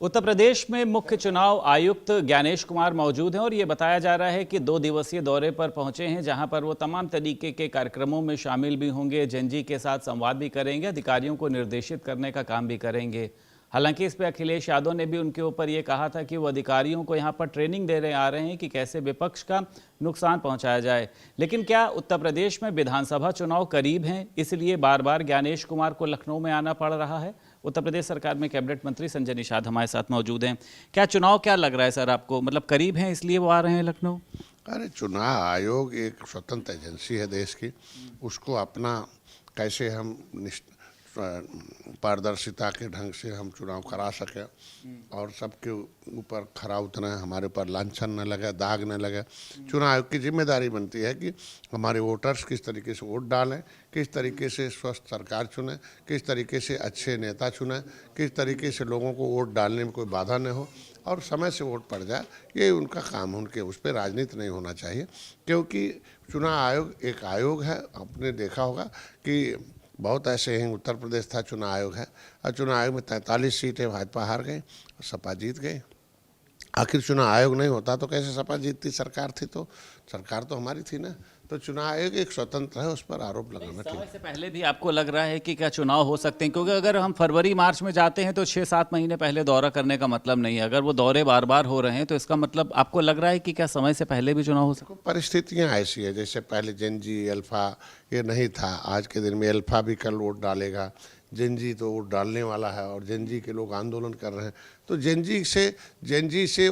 उत्तर प्रदेश में मुख्य चुनाव आयुक्त ज्ञानेश कुमार मौजूद हैं और ये बताया जा रहा है कि 2 दिवसीय दौरे पर पहुंचे हैं, जहां पर वो तमाम तरीके के कार्यक्रमों में शामिल भी होंगे, जनजी के साथ संवाद भी करेंगे, अधिकारियों को निर्देशित करने का काम भी करेंगे। हालांकि इस पर अखिलेश यादव ने भी उनके ऊपर ये कहा था कि वो अधिकारियों को यहाँ पर ट्रेनिंग दे रहे आ रहे हैं कि कैसे विपक्ष का नुकसान पहुंचाया जाए। लेकिन क्या उत्तर प्रदेश में विधानसभा चुनाव करीब हैं, इसलिए बार बार ज्ञानेश कुमार को लखनऊ में आना पड़ रहा है? उत्तर प्रदेश सरकार में कैबिनेट मंत्री संजय निषाद हमारे साथ मौजूद हैं। क्या चुनाव क्या लग रहा है सर आपको, मतलब करीब हैं इसलिए वो आ रहे हैं लखनऊ? अरे चुनाव आयोग एक स्वतंत्र एजेंसी है देश की, उसको अपना कैसे हम पारदर्शिता के ढंग से हम चुनाव करा सकें और सबके ऊपर खरा उतरे, हमारे ऊपर लांछन न लगे, दाग न लगे। चुनाव आयोग की जिम्मेदारी बनती है कि हमारे वोटर्स किस तरीके से वोट डालें, किस तरीके से स्वस्थ सरकार चुनें, किस तरीके से अच्छे नेता चुनें, किस तरीके से लोगों को वोट डालने में कोई बाधा न हो और समय से वोट पड़ जाए। ये उनका काम है, उनके उस पर राजनीति नहीं होना चाहिए, क्योंकि चुनाव आयोग एक आयोग है। आपने देखा होगा कि बहुत ऐसे हैं, उत्तर प्रदेश था चुनाव आयोग है और चुनाव आयोग में 43 सीटें भाजपा हार गई और सपा जीत गई। आखिर चुनाव आयोग नहीं होता तो कैसे सपा जीतती? सरकार थी तो, सरकार तो हमारी थी ना। तो चुनाव आयोग एक स्वतंत्र है, उस पर आरोप लगाना ठीक। समय से पहले भी आपको लग रहा है कि क्या चुनाव हो सकते हैं? क्योंकि अगर हम फरवरी मार्च में जाते हैं तो 6-7 महीने पहले दौरा करने का मतलब नहीं है। अगर वो दौरे बार बार हो रहे हैं तो इसका मतलब आपको लग रहा है कि क्या समय से पहले भी चुनाव हो सकता है? परिस्थितियाँ ऐसी है, जैसे पहले जेनजी अल्फा ये नहीं था, आज के दिन में अल्फा भी कल वोट डालेगा, जेनजी तो वोट डालने वाला है और जेनजी के लोग आंदोलन कर रहे हैं। तो जेनजी से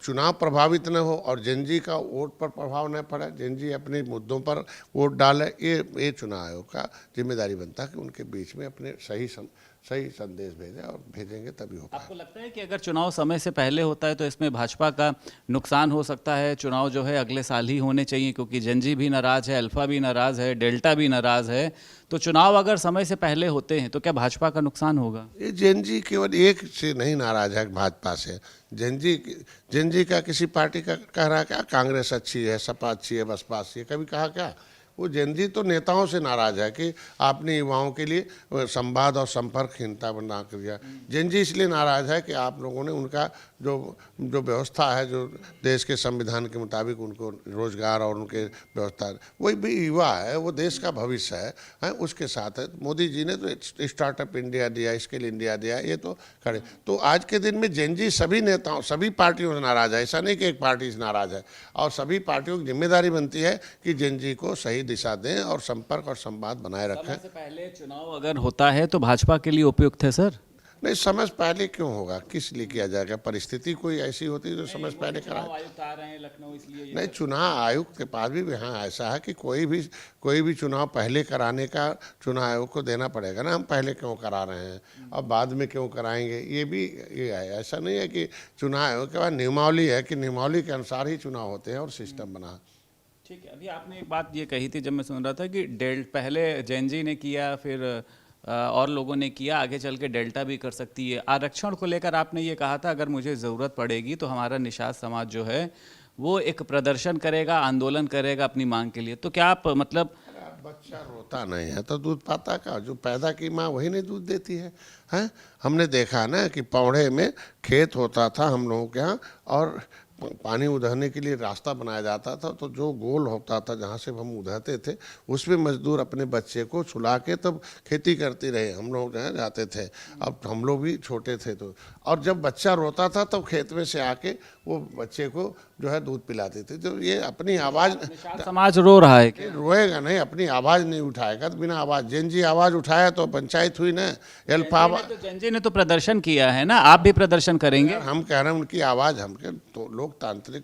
चुनाव प्रभावित न हो और जेनजी का वोट पर प्रभाव न पड़े, जेनजी अपने मुद्दों पर वोट डाले, ये चुनाव आयोग का जिम्मेदारी बनता है कि उनके बीच में अपने सही संदेश भेजें और भेजेंगे तभी हो पाएगा। आपको लगता है कि अगर चुनाव समय से पहले होता है तो इसमें भाजपा का नुकसान हो सकता है? चुनाव जो है अगले साल ही होने चाहिए, क्योंकि जेनजी भी नाराज है, अल्फा भी नाराज है, डेल्टा भी नाराज है। तो चुनाव अगर समय से पहले होते हैं तो क्या भाजपा का नुकसान होगा? ये जेनजी केवल एक से नहीं नाराज है भाजपा से। जेनजी का किसी पार्टी का कह रहा है क्या कांग्रेस अच्छी है, सपा अच्छी है, बसपा अच्छी है? कभी कहा क्या? वो जेनजी तो नेताओं से नाराज है कि आपने युवाओं के लिए संवाद और संपर्कहीनता बना कर दिया। जेनजी इसलिए नाराज है कि आप लोगों ने उनका जो व्यवस्था है, जो देश के संविधान के मुताबिक उनको रोजगार और उनके व्यवस्था, वही भी युवा है, वो देश का भविष्य है, उसके साथ है। मोदी जी ने तो स्टार्टअप इंडिया दिया, स्किल इंडिया दिया, ये तो खड़े। तो आज के दिन में जेनजी सभी नेताओं, सभी पार्टियों से नाराज है। ऐसा नहीं कि एक पार्टी से नाराज है, और सभी पार्टियों की जिम्मेदारी बनती है कि जेनजी को सही दिशा दें और संपर्क और संवाद बनाए रखें। समय से पहले चुनाव अगर होता है तो भाजपा के लिए उपयुक्त है सर? नहीं, समय से पहले क्यों होगा? किस लिए किया जाएगा? परिस्थिति कोई ऐसी होती है जो समय से पहले कराए। आयुक्त आ रहे हैं लखनऊ इसलिए नहीं, चुनाव आयुक्त के पास भी यहाँ ऐसा है कि कोई भी चुनाव पहले कराने का चुनाव आयोग को देना पड़ेगा ना। हम पहले क्यों करा रहे हैं और बाद में क्यों कराएंगे? ये है। ऐसा नहीं है कि चुनाव आयोग के बाद नियमावली है कि नियमावली के अनुसार ही चुनाव होते हैं और सिस्टम बना। ठीक है। अभी आपने एक बात ये कही थी जब मैं सुन रहा था कि पहले जेनजी ने किया, फिर और लोगों ने किया, आगे चल के डेल्टा भी कर सकती है। आरक्षण को लेकर आपने ये कहा था अगर मुझे ज़रूरत पड़ेगी तो हमारा निषाद समाज जो है वो एक प्रदर्शन करेगा, आंदोलन करेगा अपनी मांग के लिए। तो क्या आप मतलब बच्चा रोता नहीं है तो दूध पाता का? जो पैदा की माँ वही नहीं दूध देती है, हैं? हमने देखा ना कि पौड़े में खेत होता था हम लोगों के यहाँ, और पानी उधरने के लिए रास्ता बनाया जाता था, तो जो गोल होता था जहाँ से हम उधरते थे उसमें मजदूर अपने बच्चे को छुला के तब खेती करते रहे। हम लोग जहाँ जाते थे, अब हम लोग भी छोटे थे तो, और जब बच्चा रोता था तब खेत में से आके वो बच्चे को जो है दूध पिलाते थे। तो ये अपनी आवाज़, समाज रो रहा है कि रोएगा नहीं, अपनी आवाज़ नहीं उठाएगा तो बिना आवाज़। जेनजी आवाज़ उठाया तो पंचायत हुई ना। अल्फा जेनजी ने तो प्रदर्शन किया है ना, आप भी प्रदर्शन करेंगे? हम कह रहे हैं उनकी आवाज़ हमके तो लोकतांत्रिक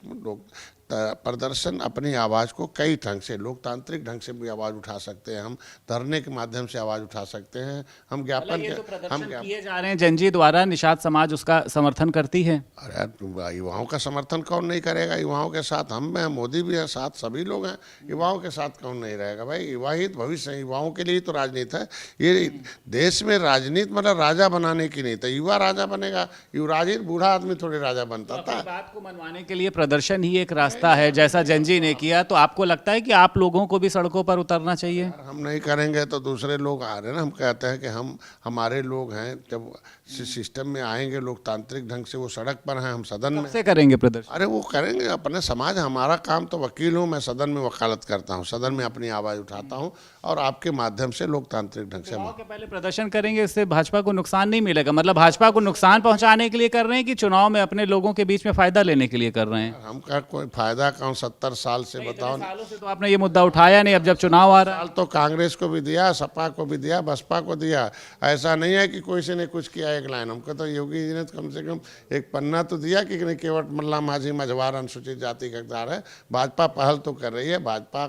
प्रदर्शन अपनी आवाज़ को कई ढंग से, लोकतांत्रिक ढंग से भी आवाज़ उठा सकते हैं। हम धरने के माध्यम से आवाज़ उठा सकते हैं, हम ज्ञापन किए जा रहे हैं जेनजी द्वारा, निषाद समाज उसका समर्थन करती है। अरे युवाओं का समर्थन कौन नहीं करेगा? युवाओं के साथ हम हैं, मोदी भी है साथ, सभी लोग हैं। युवाओं के साथ कौन नहीं रहेगा भाई? युवा ही भविष्य है, युवाओं के लिए तो राजनीति है। ये देश में राजनीति मतलब राजा बनाने की नहीं था, युवा राजा बनेगा। युवराजी बूढ़ा आदमी थोड़े राजा बनता था। बात को मनवाने के लिए प्रदर्शन ही एक रास्ता व्यवस्था है, जैसा जंजी ने किया, तो आपको लगता है कि आप लोगों को भी सड़कों पर उतरना चाहिए? यार हम नहीं करेंगे तो दूसरे लोग आ रहे हैं ना। हम कहते हैं कि हम हमारे लोग हैं, जब सिस्टम में आएंगे लोकतांत्रिक ढंग से, वो सड़क पर हैं, हम सदन में। से करेंगे प्रदर्शन? अरे वो करेंगे अपने समाज, हमारा काम तो वकील हूँ मैं, सदन में वकालत करता हूँ, सदन में अपनी आवाज़ उठाता हूँ और आपके माध्यम से लोकतांत्रिक ढंग से। चुनाव के पहले प्रदर्शन करेंगे, इससे भाजपा को नुकसान नहीं मिलेगा? मतलब भाजपा को नुकसान पहुंचाने के लिए कर रहे हैं कि चुनाव में अपने लोगों के बीच में फायदा लेने के लिए कर रहे हैं? हम का कोई फायदा कौन, 70 साल से बताओ। सालों से तो आपने ये मुद्दा उठाया नहीं, अब जब चुनाव आ रहा है। साल तो कांग्रेस को भी दिया, सपा को भी दिया, बसपा को दिया। ऐसा नहीं है कि कोई से ने कुछ किया एक लाइन। हमको तो योगी जी ने कम से कम एक पन्ना तो दिया कि नहीं, केवट मल्ला माझी मझवार अनुसूचित जाति का हकदार है। भाजपा पहल तो कर रही है। भाजपा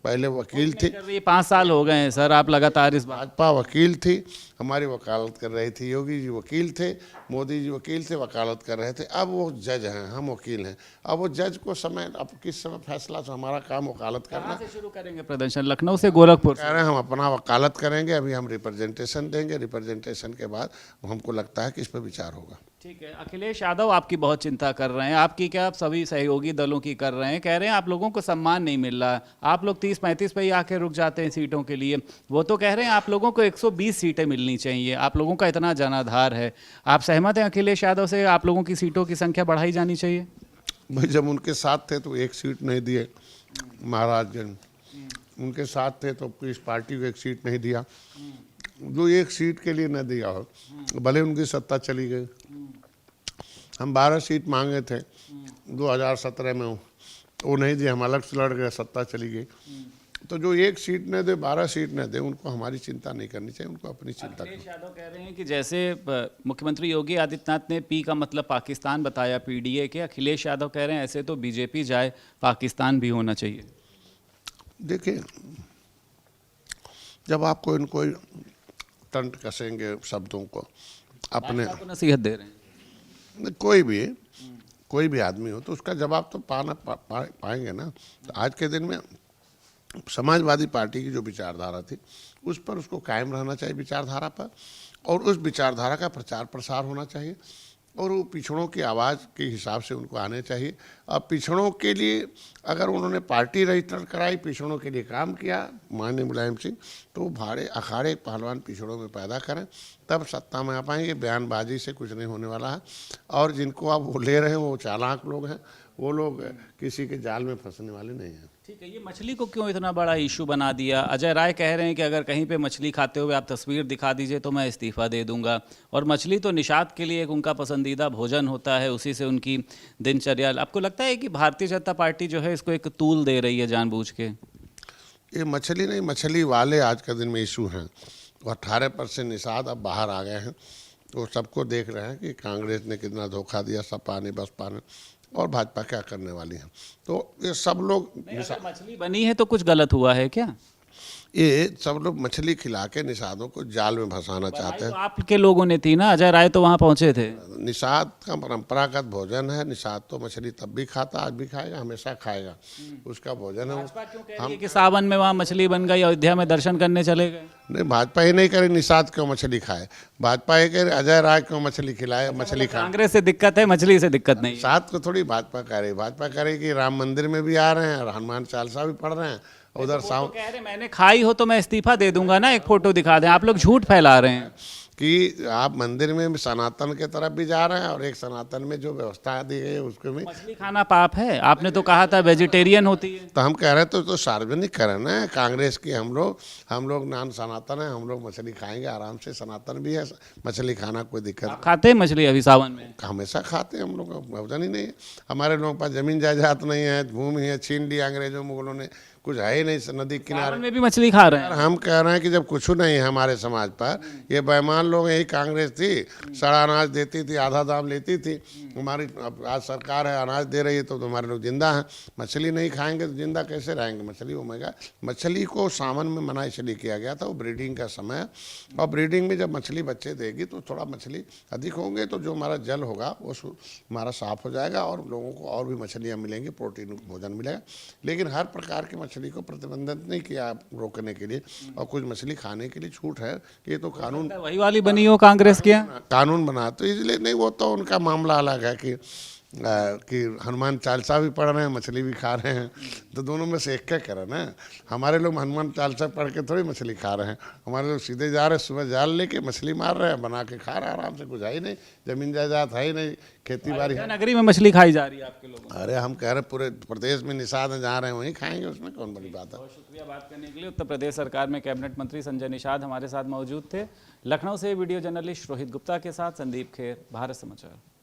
पहले वकील थी, 5 साल हो गए हैं सर, आप लगातार इस बात। भाजपा वकील थी, हमारी वकालत कर रही थी। योगी जी वकील थे, मोदी जी वकील थे, वकालत कर रहे थे। अब वो जज हैं, हम वकील हैं। अब वो जज को समय, अब किस समय फैसला, तो हमारा काम वकालत करना। कहाँ से शुरू करेंगे प्रदर्शन? लखनऊ से, गोरखपुर से? कह रहे हैं हम अपना वकालत करेंगे। अभी हम रिप्रेजेंटेशन देंगे, रिप्रेजेंटेशन के बाद हमको लगता है कि इस पर विचार होगा। ठीक है। अखिलेश यादव आपकी बहुत चिंता कर रहे हैं, आपकी क्या, आप सभी सहयोगी दलों की कर रहे हैं, कह रहे हैं आप लोगों को सम्मान नहीं मिल रहा, आप लोग 30-35 पे ही आके रुक जाते हैं सीटों के लिए। वो तो कह रहे हैं आप लोगों को 120 सीटें मिलनी चाहिए, आप लोगों का इतना जनाधार है। आप सहमत हैं अखिलेश यादव से, आप लोगों की सीटों की संख्या बढ़ाई जानी चाहिए? भाई जब उनके साथ थे तो एक सीट नहीं दिए महाराज, उनके साथ थे तो इस पार्टी को एक सीट नहीं दिया। जो एक सीट के लिए न दिया हो, भले उनकी सत्ता चली गई। हम 12 सीट मांगे थे 2017 में, वो नहीं दिए, हम अलग से लड़ गए, सत्ता चली गई। तो जो एक सीट न दे, 12 सीट न दे, उनको हमारी चिंता नहीं करनी चाहिए, उनको अपनी चिंता करनी। अखिलेश यादव कह रहे हैं कि जैसे मुख्यमंत्री योगी आदित्यनाथ ने पी का मतलब पाकिस्तान बताया पीडीए के, अखिलेश यादव कह रहे हैं ऐसे तो बीजेपी जाए, पाकिस्तान भी होना चाहिए। देखिए, जब आप कोई न कोई तंट कसेंगे शब्दों को अपने, नसीहत दे रहे हैं, कोई भी आदमी हो तो उसका जवाब तो पाएंगे ना। तो आज के दिन में समाजवादी पार्टी की जो विचारधारा थी, उस पर उसको कायम रहना चाहिए, विचारधारा पर, और उस विचारधारा का प्रचार प्रसार होना चाहिए, और वो पिछड़ों की आवाज़ के हिसाब से उनको आने चाहिए। अब पिछड़ों के लिए अगर उन्होंने पार्टी रजिस्टर कराई, पिछड़ों के लिए काम किया माननीय मुलायम सिंह, तो भाड़े अखाड़े पहलवान पिछड़ों में पैदा करें, तब सत्ता में आ पाएंगे। बयानबाजी से कुछ नहीं होने वाला है। और जिनको आप वो ले रहे हैं वो चालाक लोग हैं, वो लोग किसी के जाल में फंसने वाले नहीं हैं। ठीक है। ये मछली को क्यों इतना बड़ा इशू बना दिया? अजय राय कह रहे हैं कि अगर कहीं पे मछली खाते हुए आप तस्वीर दिखा दीजिए तो मैं इस्तीफा दे दूंगा। और मछली तो निषाद के लिए एक उनका पसंदीदा भोजन होता है, उसी से उनकी दिनचर्या। आपको लगता है कि भारतीय जनता पार्टी जो है इसको एक तूल दे रही है जानबूझ के? ये मछली नहीं, मछली वाले आज के दिन में इशू हैं। 18% निषाद अब बाहर आ गए हैं, तो सबको देख रहे हैं कि कांग्रेस ने कितना धोखा दिया, सपा ने, बसपा ने, और भाजपा क्या करने वाली है। तो ये सब लोग, अगर मछली बनी है तो कुछ गलत हुआ है क्या? ये सब लोग मछली खिला के निषादों को जाल में फंसाना चाहते हैं। तो आपके लोगों ने थी ना, अजय राय तो वहाँ पहुँचे थे। निषाद का परंपरागत भोजन है। निषाद तो मछली तब भी खाता, आज भी खाएगा, हमेशा खाएगा, उसका भोजन है। भाजपा क्यों कह रही है कि सावन में वहाँ मछली बन गई, अयोध्या में दर्शन करने चले गए? नहीं, भाजपा ही नहीं करे निषाद क्यों मछली खाए, भाजपा ये कह अजय राय क्यों मछली खिलाए, मछली खाए। कांग्रेस से दिक्कत है, मछली से दिक्कत नहीं। निषाद को थोड़ी भाजपा करे, भाजपा करे कि राम मंदिर में भी आ रहे हैं और हनुमान चालीसा भी पढ़ रहे हैं, उधर तो कह रहे मैंने खाई हो तो मैं इस्तीफा दे दूंगा ना, एक फोटो दिखा दें। आप लोग झूठ फैला रहे हैं कि आप मंदिर में सनातन के तरफ भी जा रहे हैं, और एक सनातन में जो व्यवस्था दी गई है उसको भी। मछली खाना पाप है, आपने तो कहा था वेजिटेरियन होती है। तो हम कह रहे हैं तो सार्वजनिक करें ना, कांग्रेस की हम लोग नान सनातन है, हम लोग मछली खाएंगे आराम से, सनातन भी है, मछली खाना कोई दिक्कत। खाते हैं मछली अभी सावन में? हमेशा खाते हैं, हम लोग भोजन ही नहीं है। हमारे लोगों के पास जमीन जायदाद नहीं है, भूमि है, छीन लिया अंग्रेजों मुगलों ने, कुछ है ही नहीं नदी किनारे में भी मछली खा रहे हैं। हम कह रहे हैं कि जब कुछ नहीं है हमारे समाज पर, ये बेईमान लोग, यही कांग्रेस थी, सड़ा अनाज देती थी, आधा दाम लेती थी। हमारी आज सरकार है, अनाज दे रही है, तो हमारे लोग जिंदा हैं। मछली नहीं खाएंगे तो जिंदा कैसे रहेंगे? मछली ओमेगा। मछली को सावन में मना इसलिए किया गया था, वो ब्रीडिंग का समय है, और ब्रीडिंग में जब मछली बच्चे देगी तो थोड़ा मछली अधिक होंगे, तो जो हमारा जल होगा वो हमारा साफ हो जाएगा, और लोगों को और भी मछलियाँ मिलेंगी, प्रोटीन भोजन मिलेगा। लेकिन हर प्रकार की मछली को प्रतिबंधित नहीं किया रोकने के लिए, और कुछ मछली खाने के लिए छूट है। ये तो कानून वही वाली बनी हो कांग्रेस के कानून बना, तो इसलिए नहीं, वो तो उनका मामला अलग है कि कि हनुमान चालीसा भी पढ़ रहे हैं, मछली भी खा रहे हैं, तो दोनों में से एक क्या करें ना। हमारे लोग हनुमान चालीसा पढ़ के थोड़ी मछली खा रहे हैं, हमारे लोग सीधे जा रहे हैं, सुबह जाल लेके मछली मार रहे हैं, बना के खा रहे हैं आराम से, कुछ है ही नहीं, जमीन जायदाद है ही नहीं, खेती बाड़ी है। नगरी में मछली खाई जा रही है आपके लोगों को। अरे हम कह रहे पूरे प्रदेश में निषाद हैं, जहाँ रहे हैं वहीं खाएंगे, उसमें कौन बड़ी बात है। बहुत शुक्रिया बात करने के लिए। उत्तर प्रदेश सरकार में कैबिनेट मंत्री संजय निषाद हमारे साथ मौजूद थे। लखनऊ से वीडियो जर्नलिस्ट रोहित गुप्ता के साथ संदीप खेर, भारत समाचार।